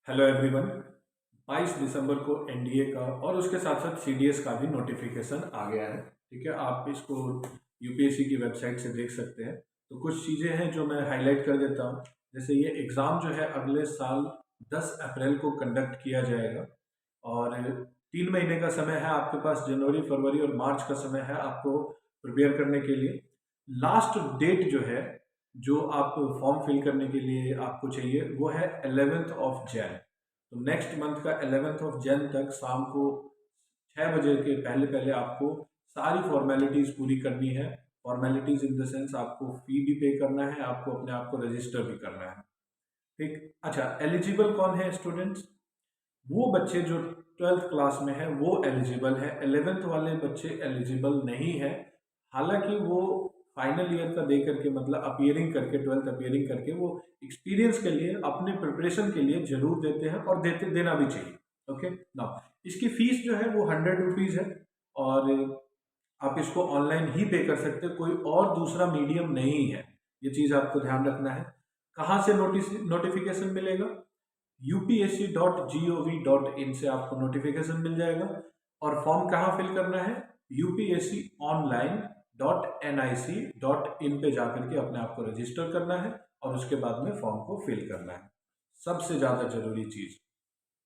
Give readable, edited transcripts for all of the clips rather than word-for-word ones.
Hello everyone. 22 दिसंबर को NDA का और उसके साथ साथ सीडीएस का भी नोटिफिकेशन आ गया है। ठीक है, आप इसको यूपीएससी की वेबसाइट से देख सकते हैं। तो कुछ चीज़ें हैं जो मैं हाईलाइट कर देता हूँ। जैसे ये एग्ज़ाम जो है अगले साल 10 अप्रैल को कंडक्ट किया जाएगा और 3 महीने का समय है आपके पास। जनवरी, फरवरी और मार्च का समय है आपको प्रिपेयर करने के लिए। लास्ट डेट जो है, जो आप फॉर्म फिल करने के लिए आपको चाहिए, वो है 11th ऑफ जैन। तो नेक्स्ट मंथ का 11th ऑफ जैन तक शाम को 6 बजे के पहले पहले आपको सारी फॉर्मेलिटीज़ पूरी करनी है। फॉर्मेलिटीज़ इन द सेंस आपको फ़ी भी पे करना है, आपको अपने आप को रजिस्टर भी करना है। ठीक, अच्छा, एलिजिबल कौन है स्टूडेंट्स? वो बच्चे जो 12th क्लास में है वो एलिजिबल है। 11th वाले बच्चे एलिजिबल नहीं है। हालांकि वो फाइनल ईयर का दे करके, मतलब अपियरिंग करके, 12th अपियरिंग करके वो एक्सपीरियंस के लिए, अपने प्रिपरेशन के लिए जरूर देते हैं और देना भी चाहिए। ओके ना, इसकी फीस जो है वो 100 रुपीज़ है और आप इसको ऑनलाइन ही पे कर सकते हैं। कोई और दूसरा मीडियम नहीं है, ये चीज़ आपको ध्यान रखना है। कहाँ से नोटिफिकेशन मिलेगा? upsc.gov.in से आपको नोटिफिकेशन मिल जाएगा। और फॉर्म कहाँ फिल करना है? upsconline.nic.in पे जाकर के अपने आप को रजिस्टर करना है और उसके बाद में फॉर्म को फिल करना है। सबसे ज़्यादा जरूरी चीज़,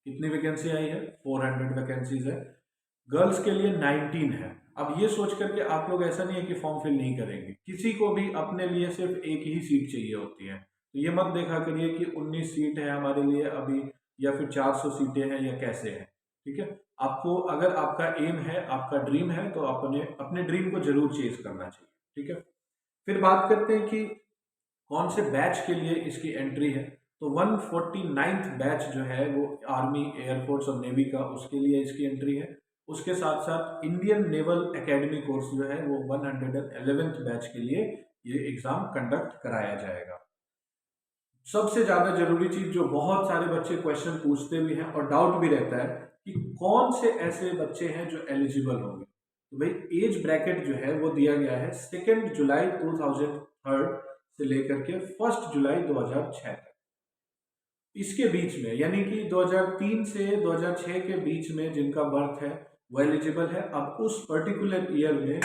कितनी वैकेंसी आई है? 400 वैकेंसीज है। गर्ल्स के लिए 19 है। अब ये सोच करके आप लोग ऐसा नहीं है कि फॉर्म फिल नहीं करेंगे, किसी को भी अपने लिए सिर्फ एक ही सीट चाहिए होती है। तो ये मत देखा करिए कि 19 सीट है हमारे लिए अभी, या फिर 400 सीटें हैं, या कैसे है। ठीक है, आपको अगर आपका एम है, आपका ड्रीम है, तो अपने अपने ड्रीम को जरूर चेज करना चाहिए। ठीक है, फिर बात करते हैं कि कौन से बैच के लिए इसकी एंट्री है। तो 149th बैच जो है वो आर्मी, एयरफोर्स और नेवी का, उसके लिए इसकी एंट्री है। उसके साथ साथ इंडियन नेवल एकेडमी कोर्स जो है वो 111th बैच के लिए ये एग्जाम कंडक्ट कराया जाएगा। सबसे ज्यादा जरूरी चीज जो बहुत सारे बच्चे क्वेश्चन पूछते भी हैं और डाउट भी रहता है कि कौन से ऐसे बच्चे हैं जो एलिजिबल होंगे। तो भाई एज ब्रैकेट जो है वो दिया गया है 2 जुलाई 2003 से लेकर के 1 जुलाई 2006 तक। इसके बीच में, यानी कि 2003 से 2006 के बीच में जिनका बर्थ है वो एलिजिबल है। अब उस पर्टिकुलर ईयर में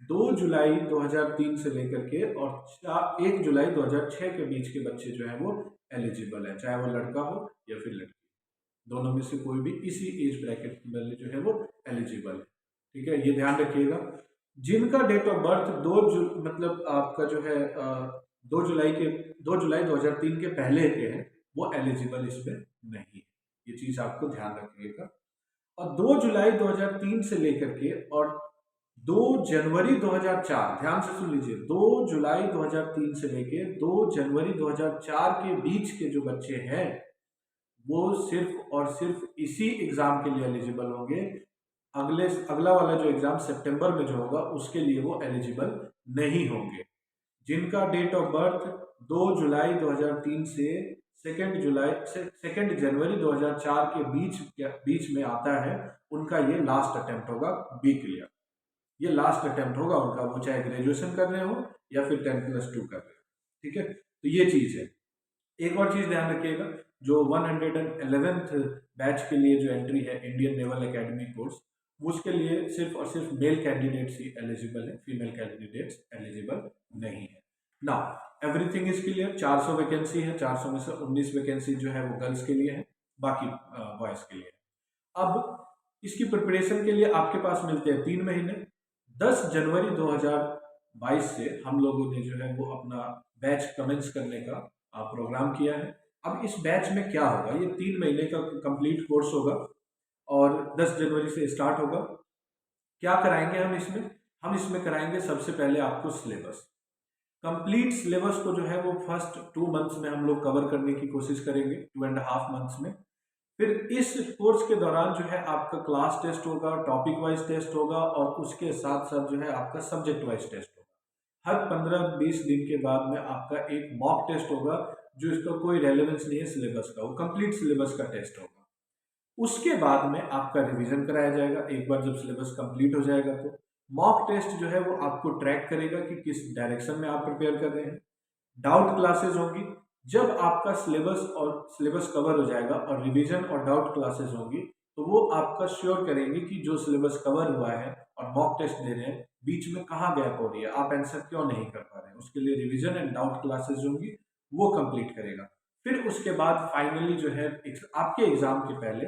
2 जुलाई 2003 से लेकर के और 1 जुलाई 2006 के बीच के बच्चे जो है वो एलिजिबल है, चाहे वो लड़का हो या फिर लड़की, दोनों में से कोई भी इसी एज ब्रैकेट में जो है वो एलिजिबल है। ठीक है, ये ध्यान रखिएगा। जिनका डेट ऑफ बर्थ मतलब आपका जो है 2 जुलाई 2003 के पहले के हैं, वो एलिजिबल इसमें नहीं है। ये चीज आपको ध्यान रखिएगा। और 2 जुलाई 2003 से लेकर के और 2 जनवरी 2004, ध्यान से सुन लीजिए, 2 जुलाई 2003 से लेके 2 जनवरी 2004 के बीच के जो बच्चे हैं वो सिर्फ और सिर्फ इसी एग्जाम के लिए एलिजिबल होंगे। अगला वाला जो एग्जाम सितंबर में जो होगा उसके लिए वो एलिजिबल नहीं होंगे। जिनका डेट ऑफ बर्थ 2 जुलाई 2003 से 2 जनवरी 2004 के बीच में आता है, उनका ये लास्ट अटेम्प्ट होगा। बी क्लियर, ये लास्ट अटेम्प्ट होगा उनका, वो चाहे ग्रेजुएशन कर रहे हो या फिर 10+2 कर रहे हो। ठीक है, तो ये चीज है। एक और चीज ध्यान रखिएगा, जो 111th बैच के लिए जो एंट्री है इंडियन नेवल एकेडमी कोर्स, उसके लिए सिर्फ और सिर्फ मेल कैंडिडेट्स ही एलिजिबल है, फीमेल कैंडिडेट्स एलिजिबल नहीं है। ना, एवरीथिंग इज क्लियर। 400 वैकेंसी है, 400 में से 19 वैकेंसी जो है वो गर्ल्स के लिए है, बाकी बॉयज के लिए है। अब इसकी प्रिपरेशन के लिए आपके पास मिलते हैं 3 महीने। 10 जनवरी 2022 से हम लोगों ने जो है वो अपना बैच कमेंस करने का प्रोग्राम किया है। अब इस बैच में क्या होगा, ये 3 महीने का कंप्लीट कोर्स होगा और 10 जनवरी से स्टार्ट होगा। क्या कराएंगे हम इसमें? हम इसमें कराएंगे सबसे पहले आपको सिलेबस। कंप्लीट सिलेबस को जो है वो फर्स्ट 2 मंथ्स में हम लोग कवर करने की कोशिश करेंगे, 2.5 मंथ्स में। फिर इस कोर्स के दौरान जो है आपका क्लास टेस्ट होगा, टॉपिक वाइज टेस्ट होगा और उसके साथ साथ जो है आपका सब्जेक्ट वाइज टेस्ट होगा। हर 15-20 दिन के बाद में आपका एक मॉक टेस्ट होगा, जो इसका कोई रेलेवेंस नहीं है सिलेबस का, वो कंप्लीट सिलेबस का टेस्ट होगा। उसके बाद में आपका रिवीजन कराया जाएगा। एक बार जब सिलेबस कंप्लीट हो जाएगा तो मॉक टेस्ट जो है वो आपको ट्रैक करेगा कि किस डायरेक्शन में आप प्रिपेयर कर रहे हैं। डाउट क्लासेस होंगी, जब आपका सिलेबस कवर हो जाएगा और रिवीजन और डाउट क्लासेस होंगी, तो वो आपका श्योर करेंगे कि जो सिलेबस कवर हुआ है और मॉक टेस्ट दे रहे हैं, बीच में कहाँ गैप हो रही है, आप आंसर क्यों नहीं कर पा रहे हैं। उसके लिए रिवीजन एंड डाउट क्लासेस होंगी, वो कंप्लीट करेगा। फिर उसके बाद फाइनली जो है आपके एग्जाम के पहले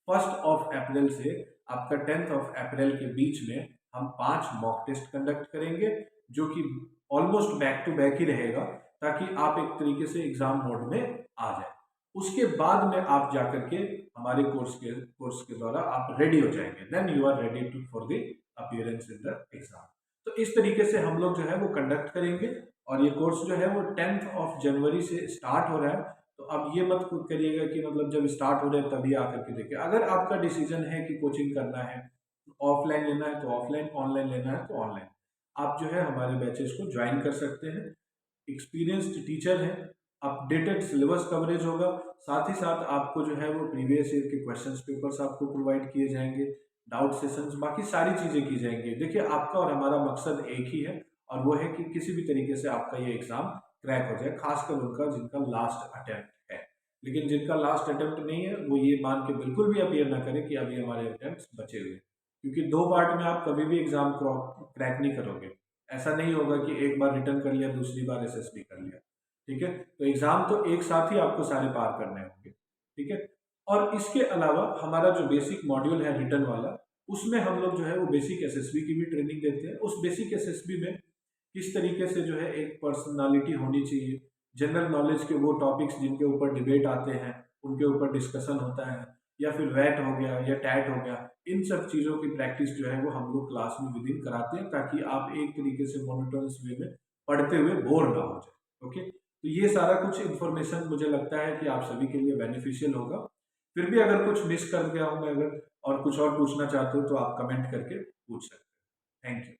1 अप्रैल से आपका 10 अप्रैल के बीच में हम 5 मॉक टेस्ट कंडक्ट करेंगे, जो कि ऑलमोस्ट बैक टू बैक ही रहेगा, ताकि आप एक तरीके से एग्जाम मोड में आ जाए। उसके बाद में आप जाकर के हमारे कोर्स के द्वारा आप रेडी हो जाएंगे, then you are ready to for the appearance in the exam. तो इस तरीके से हम लोग जो है वो कंडक्ट करेंगे, और ये कोर्स जो है वो 10 जनवरी से स्टार्ट हो रहा है। तो अब ये मत करिएगा कि मतलब जब स्टार्ट हो रहे हैं तभी आकर के देखिए। अगर आपका डिसीजन है कि कोचिंग करना है, ऑफलाइन लेना है तो ऑफलाइन, ऑनलाइन लेना है तो ऑनलाइन, आप जो है हमारे बैचेस को ज्वाइन कर सकते हैं। एक्सपीरियंस्ड टीचर है, अपडेटेड सिलेबस कवरेज होगा, साथ ही साथ आपको जो है वो प्रीवियस ईयर के क्वेश्चंस पेपर्स आपको प्रोवाइड किए जाएंगे, डाउट सेशंस, बाकी सारी चीज़ें की जाएंगी। देखिए, आपका और हमारा मकसद एक ही है, और वो है कि किसी भी तरीके से आपका ये एग्ज़ाम क्रैक हो जाए, खासकर उनका जिनका लास्ट अटेम्प्ट है। लेकिन जिनका लास्ट अटेम्प्ट नहीं है, वो ये मान के बिल्कुल भी अपीयर ना करें कि अभी हमारे अटेम्प्ट बचे हुए हैं, क्योंकि 2 पार्ट में आप कभी भी एग्ज़ाम क्रैक नहीं करोगे। ऐसा नहीं होगा कि एक बार रिटर्न कर लिया, दूसरी बार एसएसबी कर लिया। ठीक है, तो एग्जाम तो एक साथ ही आपको सारे पार करने होंगे। ठीक है, और इसके अलावा हमारा जो बेसिक मॉड्यूल है रिटर्न वाला, उसमें हम लोग जो है वो बेसिक एसएसबी की भी ट्रेनिंग देते हैं। उस बेसिक एसएसबी में किस तरीके से जो है एक पर्सनालिटी होनी चाहिए, जनरल नॉलेज के वो टॉपिक्स जिनके ऊपर डिबेट आते हैं, उनके ऊपर डिस्कशन होता है, या फिर वैट हो गया या टैट हो गया, इन सब चीज़ों की प्रैक्टिस जो है वो हम लोग क्लास में विद इन कराते हैं, ताकि आप एक तरीके से मोनोटोनस वे में पढ़ते हुए बोर ना हो जाए। ओके, तो ये सारा कुछ इन्फॉर्मेशन मुझे लगता है कि आप सभी के लिए बेनिफिशियल होगा। फिर भी अगर कुछ मिस कर गया हूँ मैं, अगर और कुछ और पूछना चाहते हो तो आप कमेंट करके पूछ सकते हैं। Thank you.